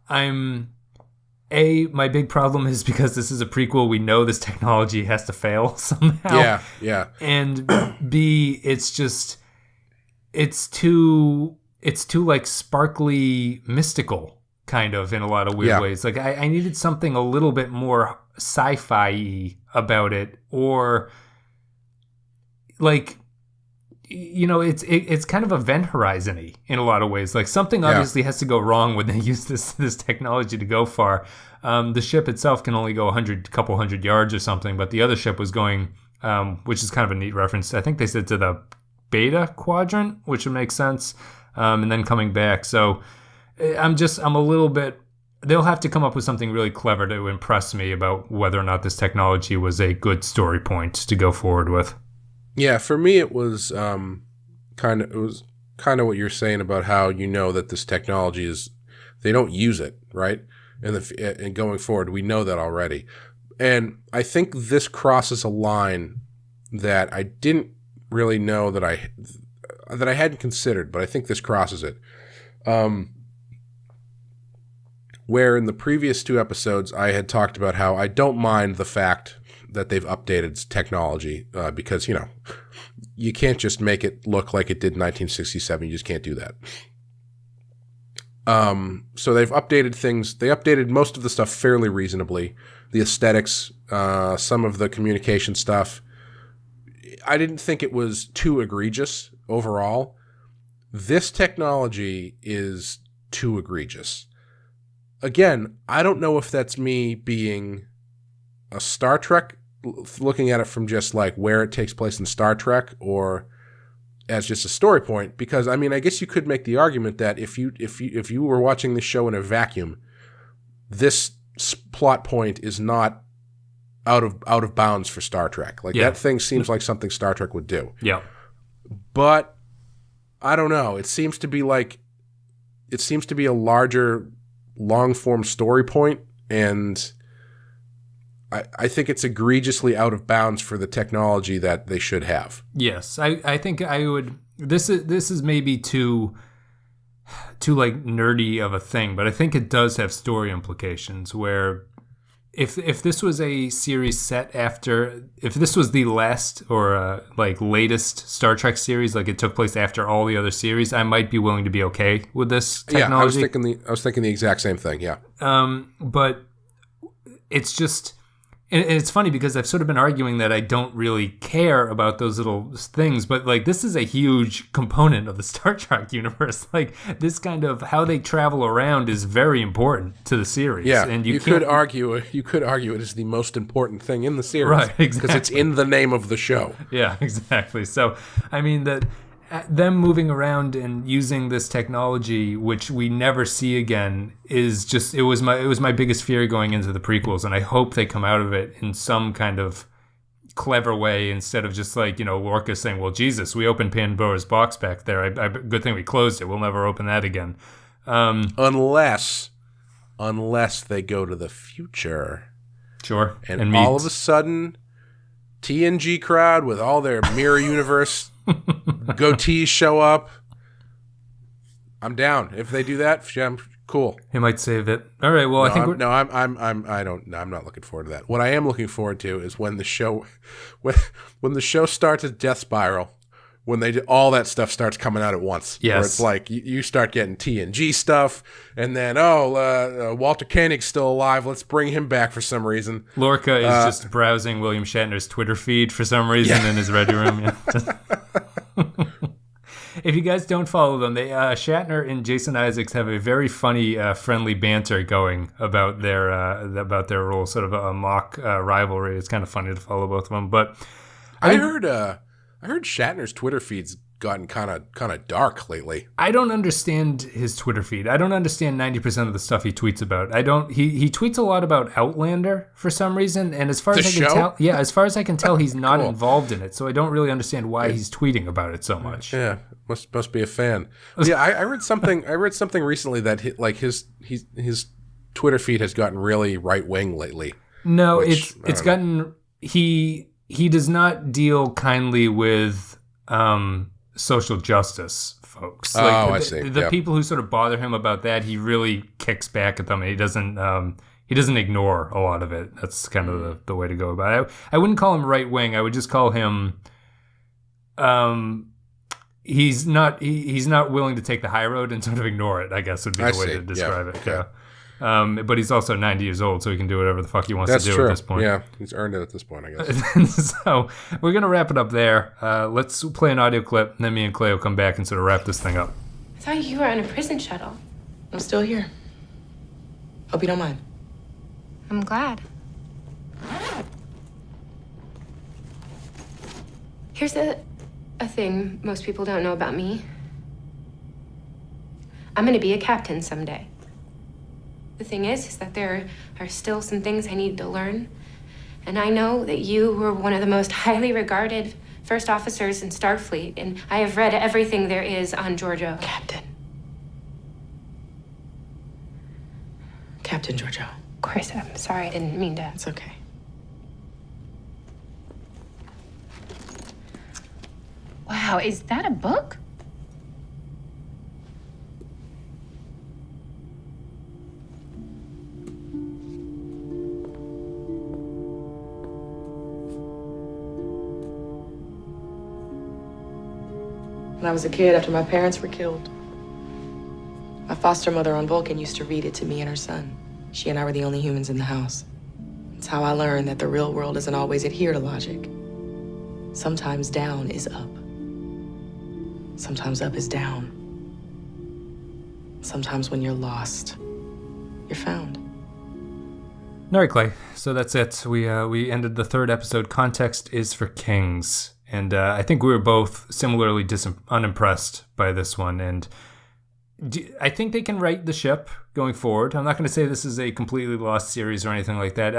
My big problem is because this is a prequel, we know this technology has to fail somehow. Yeah. And B, it's too like sparkly mystical kind of in a lot of weird ways. Like I needed something a little bit more sci-fi about it, or like, you know, it's kind of Event Horizon-y in a lot of ways. Like something obviously has to go wrong when they use this technology to go far. The ship itself can only go a couple hundred yards or something, but the other ship was going, which is kind of a neat reference. I think they said to the Beta Quadrant, which would make sense, and then coming back. So I'm a little bit. They'll have to come up with something really clever to impress me about whether or not this technology was a good story point to go forward with. Yeah, for me it was kind of what you're saying about how you know that this technology they don't use it, right? And going forward, we know that already. And I think this crosses a line that I didn't really know that I hadn't considered, but I think this crosses it. Where in the previous 2 episodes I had talked about how I don't mind the fact that they've updated technology because, you know, you can't just make it look like it did in 1967. You just can't do that. So they've updated things. They updated most of the stuff fairly reasonably. The aesthetics, some of the communication stuff. I didn't think it was too egregious overall. This technology is too egregious. Again, I don't know if that's me being a Star Trek, looking at it from just like where it takes place in Star Trek, or as just a story point. Because I mean, I guess you could make the argument that if you were watching this show in a vacuum, this plot point is not out of bounds for Star Trek. Like that thing seems like something Star Trek would do. Yeah, but I don't know. It seems to be a larger, long form story point, and I think it's egregiously out of bounds for the technology that they should have. Yes, I think I would. This is maybe too like nerdy of a thing, but I think it does have story implications. Where if this was a series set after, if this was the last or like latest Star Trek series, like it took place after all the other series, I might be willing to be okay with this technology. Yeah, I was thinking the exact same thing. Yeah. But it's just. And it's funny because I've sort of been arguing that I don't really care about those little things, but like this is a huge component of the Star Trek universe. Like this kind of how they travel around is very important to the series. Yeah, and you could argue it is the most important thing in the series, right? Exactly, because it's in the name of the show. Yeah, exactly. So I mean that. Them moving around and using this technology, which we never see again, is just it was my biggest fear going into the prequels, and I hope they come out of it in some kind of clever way instead of just like, you know, Lorca saying, "Well, Jesus, we opened Pandora's box back there. Good thing we closed it. We'll never open that again." Unless they go to the future, sure, and all of a sudden, TNG crowd with all their mirror universe. Goatees show up. I'm down. If they do that, I'm cool. He might save it. All right. Well, I'm not looking forward to that. What I am looking forward to is when the show starts at Death Spiral, when all that stuff starts coming out at once. Yes. Where it's like you start getting TNG stuff, and then Walter Koenig's still alive. Let's bring him back for some reason. Lorca is just browsing William Shatner's Twitter feed for some reason in his ready room. Yeah. If you guys don't follow them, they Shatner and Jason Isaacs have a very funny, friendly banter going about their role, sort of a mock rivalry. It's kind of funny to follow both of them. But I heard Shatner's Twitter feed's gotten kind of dark lately. I don't understand his Twitter feed. I don't understand 90% of the stuff he tweets about. He tweets a lot about Outlander for some reason, and as far as I can tell, he's not Cool. involved in it. So I don't really understand why he's tweeting about it so much. Yeah, must be a fan. Yeah, I read something. I read something recently that his Twitter feed has gotten really right wing lately. No, it's gotten he does not deal kindly with social justice folks. I see. The people who sort of bother him about that, he really kicks back at them, and he doesn't ignore a lot of it. That's kind of the way to go about it. I wouldn't call him right wing. I would just call him he's not willing to take the high road and sort of ignor it, I guess would be the way to describe it. Okay. Yeah. But he's also 90 years old, so he can do whatever the fuck he wants to do at this point. Yeah, he's earned it at this point, I guess. So we're going to wrap it up there. Let's play an audio clip, and then me and Clay will come back and sort of wrap this thing up. I thought you were on a prison shuttle. I'm still here. Hope you don't mind. I'm glad. Here's a thing most people don't know about me. I'm gonna be a captain someday. The thing is that there are still some things I need to learn. And I know that you were one of the most highly regarded first officers in Starfleet, and I have read everything there is on Giorgio. Captain Giorgio. Of course, I'm sorry, I didn't mean to. It's okay. Wow, is that a book? When I was a kid, after my parents were killed, my foster mother on Vulcan used to read it to me and her son. She and I were the only humans in the house. It's how I learned that the real world doesn't always adhere to logic. Sometimes down is up. Sometimes up is down. Sometimes when you're lost, you're found. All right, Clay. So that's it. We ended the third episode. Context is for Kings. And I think we were both similarly unimpressed by this one. And I think they can right the ship going forward. I'm not going to say this is a completely lost series or anything like that.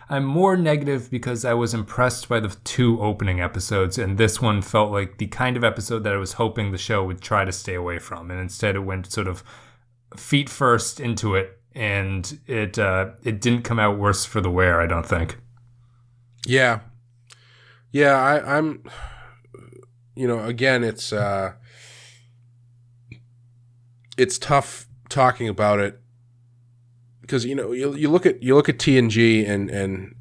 I'm more negative because I was impressed by the two opening episodes, and this one felt like the kind of episode that I was hoping the show would try to stay away from. And instead it went sort of feet first into it, and it didn't come out worse for the wear, I don't think. Yeah. Yeah, I'm, again, it's tough talking about it because, you look at TNG and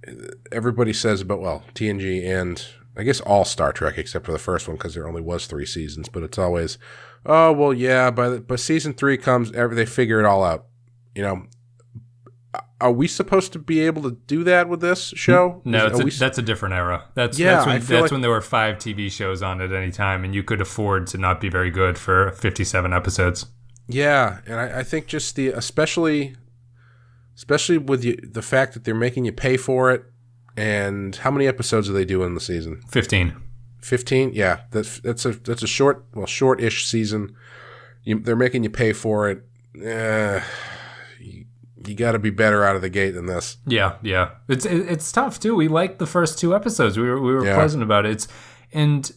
everybody says about, well, TNG and I guess all Star Trek except for the first one because there only was 3 seasons, but it's always, oh, well, yeah, by season 3 comes, they figure it all out, Are we supposed to be able to do that with this show? No, that's a different era. That's when there were 5 TV shows on at any time, and you could afford to not be very good for 57 episodes. Yeah, and I think just especially with the fact that they're making you pay for it, and how many episodes do they do in the season? 15. 15? Yeah, that's a short-ish season. They're making you pay for it. You got to be better out of the gate than this. Yeah. It's tough too. We liked the first 2 episodes. We were pleasant about it. And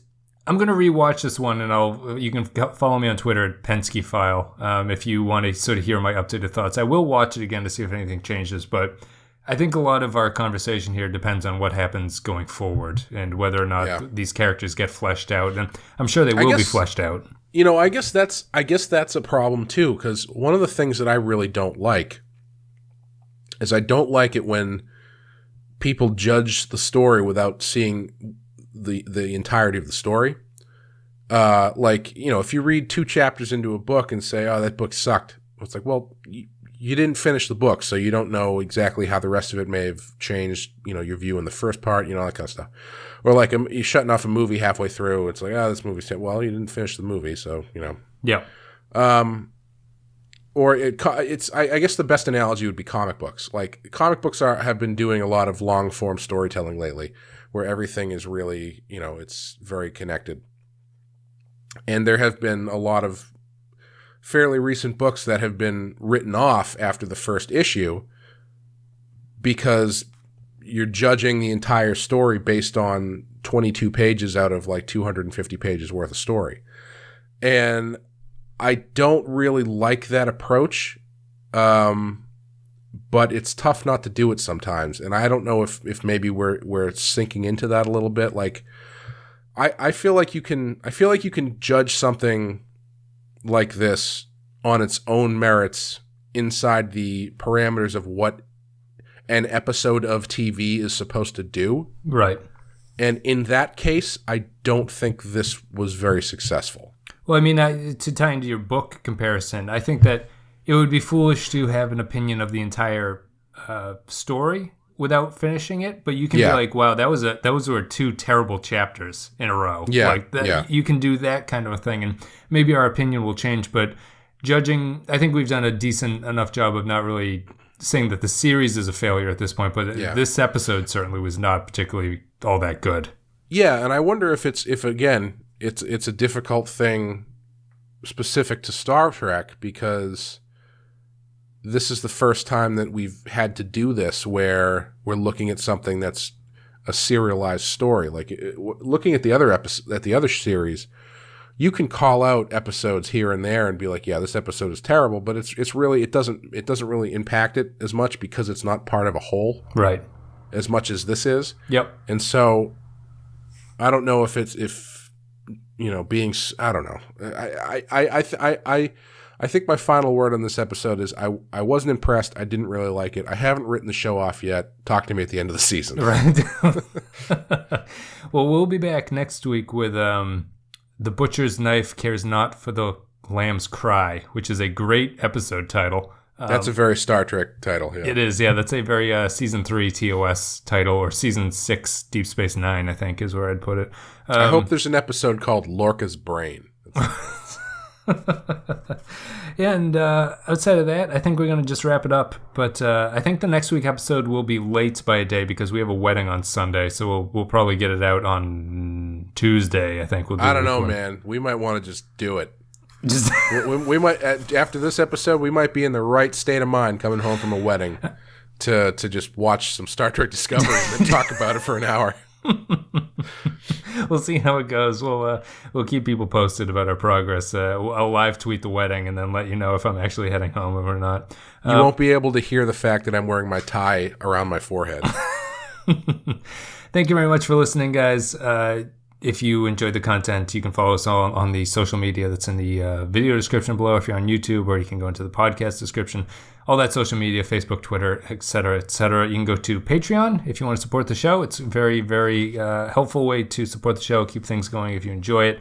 I'm gonna rewatch this one, and you can follow me on Twitter at Pensky File if you want to sort of hear my updated thoughts. I will watch it again to see if anything changes, but I think a lot of our conversation here depends on what happens going forward and whether or not these characters get fleshed out. And I'm sure they will be fleshed out. I guess that's a problem too, because one of the things that I really don't like is I don't like it when people judge the story without seeing the entirety of the story. If you read 2 chapters into a book and say, oh, that book sucked. It's like, well, you didn't finish the book, so you don't know exactly how the rest of it may have changed, your view in the first part, that kind of stuff. Or like you're shutting off a movie halfway through. It's like, this movie's well, you didn't finish the movie, so Yeah. Or I guess the best analogy would be comic books. Like comic books have been doing a lot of long form storytelling lately, where everything is really it's very connected. And there have been a lot of fairly recent books that have been written off after the first issue because you're judging the entire story based on 22 pages out of like 250 pages worth of story. And I don't really like that approach, but it's tough not to do it sometimes. And I don't know if maybe we're sinking into that a little bit. Like I feel like you can judge something like this on its own merits inside the parameters of what an episode of TV is supposed to do. Right. And in that case, I don't think this was very successful. Well, I mean, to tie into your book comparison, I think that it would be foolish to have an opinion of the entire story without finishing it, but you can be like, wow, those were 2 terrible chapters in a row. You can do that kind of a thing, and maybe our opinion will change, but judging, I think we've done a decent enough job of not really saying that the series is a failure at this point, but this episode certainly was not particularly all that good. Yeah, and I wonder if it's a difficult thing specific to Star Trek, because this is the first time that we've had to do this where we're looking at something that's a serialized story. Like looking at the other series, you can call out episodes here and there and be like, yeah, this episode is terrible, but it's really, it doesn't really impact it as much because it's not part of a whole. Right. As much as this is. Yep. And so I don't know if being, I don't know. I think my final word on this episode is I wasn't impressed. I didn't really like it. I haven't written the show off yet. Talk to me at the end of the season. Right. Well, we'll be back next week with The Butcher's Knife Cares Not for the Lamb's Cry, which is a great episode title. That's a very Star Trek title. Yeah. It is. Yeah, that's a very Season 3 TOS title, or Season 6 Deep Space Nine, I think is where I'd put it. I hope there's an episode called Lorca's Brain. Yeah, and outside of that, I think we're going to just wrap it up. But I think the next week episode will be late by a day because we have a wedding on Sunday, so we'll probably get it out on Tuesday. I think we'll do. I don't know, man. We might want to just do it. we might after this episode, we might be in the right state of mind coming home from a wedding to just watch some Star Trek Discovery and then talk about it for an hour. We'll see how it goes. We'll keep people posted about our progress. I'll live tweet the wedding and then let you know if I'm actually heading home or not. You won't be able to hear the fact that I'm wearing my tie around my forehead. Thank you very much for listening, guys. If you enjoyed the content, you can follow us all on the social media that's in the video description below if you're on YouTube, or you can go into the podcast description. All that social media, Facebook, Twitter, etc., etc. You can go to Patreon if you want to support the show. It's a very, very helpful way to support the show, keep things going if you enjoy it.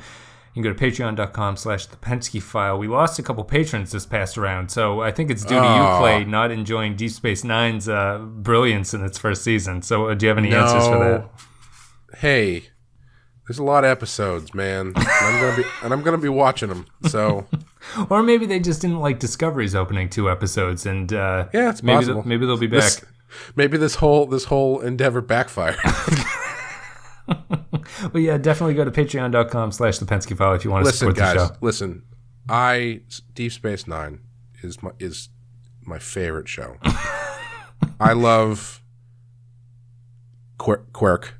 You can go to patreon.com/the Pensky File. We lost a couple patrons this past round, so I think it's due to you, Clay, not enjoying Deep Space Nine's brilliance in its first season. So do you have any answers for that? Hey, there's a lot of episodes, man. And I'm gonna be watching them. So, or maybe they just didn't like Discovery's opening 2 episodes, and yeah, it's possible. Maybe they'll be back. Maybe this whole endeavor backfired. Well, yeah, definitely go to patreon.com/the Pensky File if you want to support the show. Listen, Deep Space Nine is my favorite show. I love Quirk.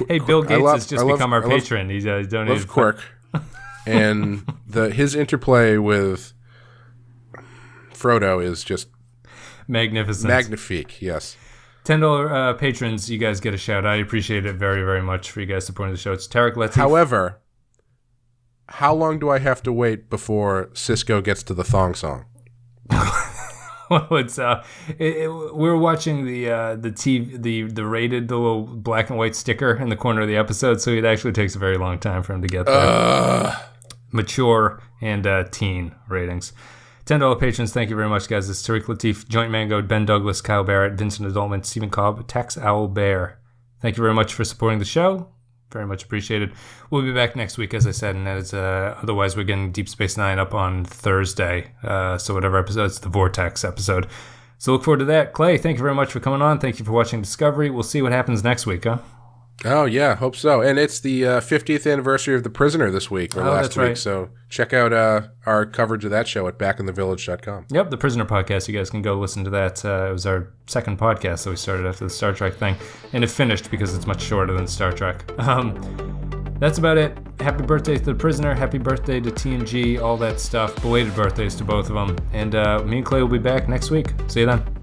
Hey, Bill Gates has just become our patron. He's donated. Love Quirk, and his interplay with Frodo is just magnificent. Magnifique, yes. $10 patrons, you guys get a shout. I appreciate it very, very much for you guys supporting the show. It's Tarek Latif. However, how long do I have to wait before Cisco gets to the thong song? Well, it's we're watching the TV, the rated, the little black and white sticker in the corner of the episode, so it actually takes a very long time for him to get there. Mature and teen ratings. $10 patrons, thank you very much, guys. It's Tariq Latif, Joint Mango, Ben Douglas, Kyle Barrett, Vincent Adultman, Stephen Cobb, Tex Owl Bear. Thank you very much for supporting the show. Very much appreciated. We'll be back next week, as I said, and that is, otherwise we're getting Deep Space Nine up on Thursday. So whatever episode, it's the Vortex episode. So look forward to that. Clay, thank you very much for coming on. Thank you for watching Discovery. We'll see what happens next week, huh? Oh, yeah, hope so. And it's the 50th anniversary of The Prisoner this week, or last week. Right. So check out our coverage of that show at backinthevillage.com. Yep, The Prisoner Podcast. You guys can go listen to that. It was our second podcast that we started after the Star Trek thing. And it finished because it's much shorter than Star Trek. That's about it. Happy birthday to The Prisoner. Happy birthday to TNG. All that stuff. Belated birthdays to both of them. And me and Clay will be back next week. See you then.